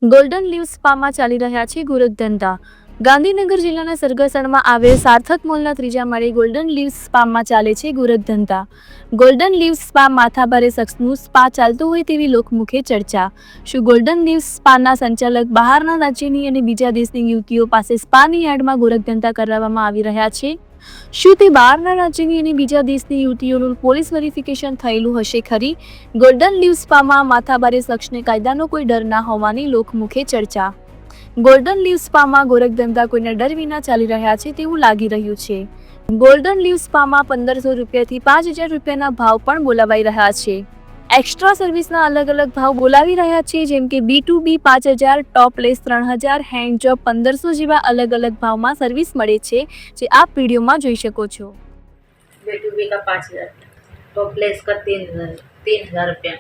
Golden leave સ્પામાં ચાલી રહ્યા છે ગોરખધંધા. ગાંધીનગર જિલ્લાના સરગસણમાં આવેલ સાર્થક મોલના ત્રીજા માળે ગોલ્ડન લીવ સ્પામાં ચાલે છે ગોરખધંધા. ગોલ્ડન લીવ સ્પા માથાભારે શખ્સનું સ્પા ચાલતું હોય તેવી લોકમુખે ચર્ચા. શું ગોલ્ડન લીવ સ્પાના સંચાલક બહારના રાજ્યની અને બીજા દેશની યુવતીઓ પાસે સ્પાની યાર્ડમાં ગોરખધંધા કરાવવામાં આવી રહ્યા છે? શું તે બહારના રાજ્યની અને બીજા દેશની યુવતીઓનું પોલીસ વેરિફિકેશન થયેલું હશે ખરી? ગોલ્ડન લીવ સ્પામાં માથાભારે શખ્સને કાયદાનો કોઈ ડર ના હોવાની લોકમુખે ચર્ચા. ગોલ્ડન લીવ સ્પામાં ગોરખધંધા કોઈના ડર વિના ચાલી રહ્યા છે તેવું લાગી રહ્યું છે. ગોલ્ડન લીવ સ્પામાં 1500 રૂપિયાથી 5000 રૂપિયાના ભાવ પણ બોલાવાઈ રહ્યા છે. એક્સ્ટ્રા સર્વિસના અલગ અલગ ભાવ બોલાવી રહ્યા છે, જેમ કે B2B 5000, ટોપલેસ 3000, હેન્ડ જોબ 1500 જેવા અલગ અલગ ભાવમાં સર્વિસ મળે છે, જે આપ વિડીયોમાં જોઈ શકો છો. B2B का 5000, टॉपलेस का 3000 रुपया,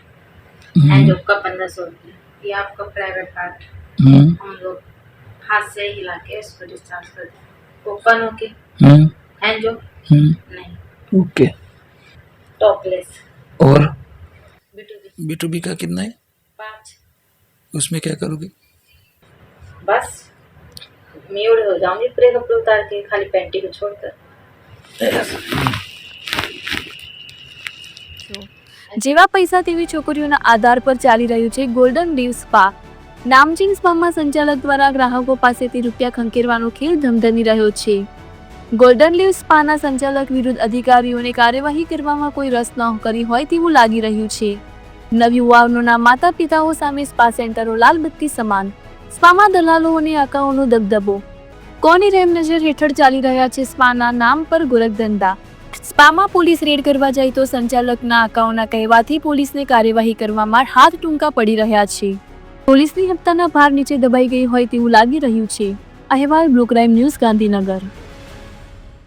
हैंड जॉब का 1500 रुपया. ये आपका प्राइवेट पार्ट हम लोग हाथ से हिला के इसको डिस्चार्ज कर दें. ओपन होके हैंड जॉब नहीं, ओके. टॉपलेस. और B2B B2B का कितना है? 5. उसमें क्या करोगे? बस म्यूट हो जाऊंगी पूरे कपड़े उतार के, खाली पैंटी को छोड़कर. જેવા પૈસા તેવી છોકરીઓના આધાર પર ચાલી રહ્યું છે ગોલ્ડન લીવ સ્પા. નામચીન સ્પામાં સંચાલક દ્વારા ગ્રાહકો પાસેથી રૂપિયા ખંખેરવાનો ખેલ ધમધમી રહ્યો છે. ગોલ્ડન લીવ સ્પાના સંચાલક વિરુદ્ધ અધિકારીઓને કાર્યવાહી કરવામાં કોઈ રસ ન કરી હોય તેવું લાગી રહ્યું છે. નવયુવાનોના માતા પિતાઓ સામે સ્પા સેન્ટરો લાલબત્તી સમાન. સ્પામાં દલાલો અને આકાઓનો દબદબો. કોની રેમ નજર હેઠળ ચાલી રહ્યા છે સ્પાના નામ પર ગોરખધંધા? સ્પામાં પોલીસ રેડ કરવા જાય તો સંચાલકના આકાઓના કહેવાથી પોલીસને કાર્યવાહી કરવામાં હાથ ટૂંકા પડી રહ્યા છે. પોલીસની હપ્તાના ભાર નીચે દબાઈ ગઈ હોય તેવું લાગી રહ્યું છે. અહેવાલ બ્લુ ક્રાઇમ ન્યૂઝ, ગાંધીનગર.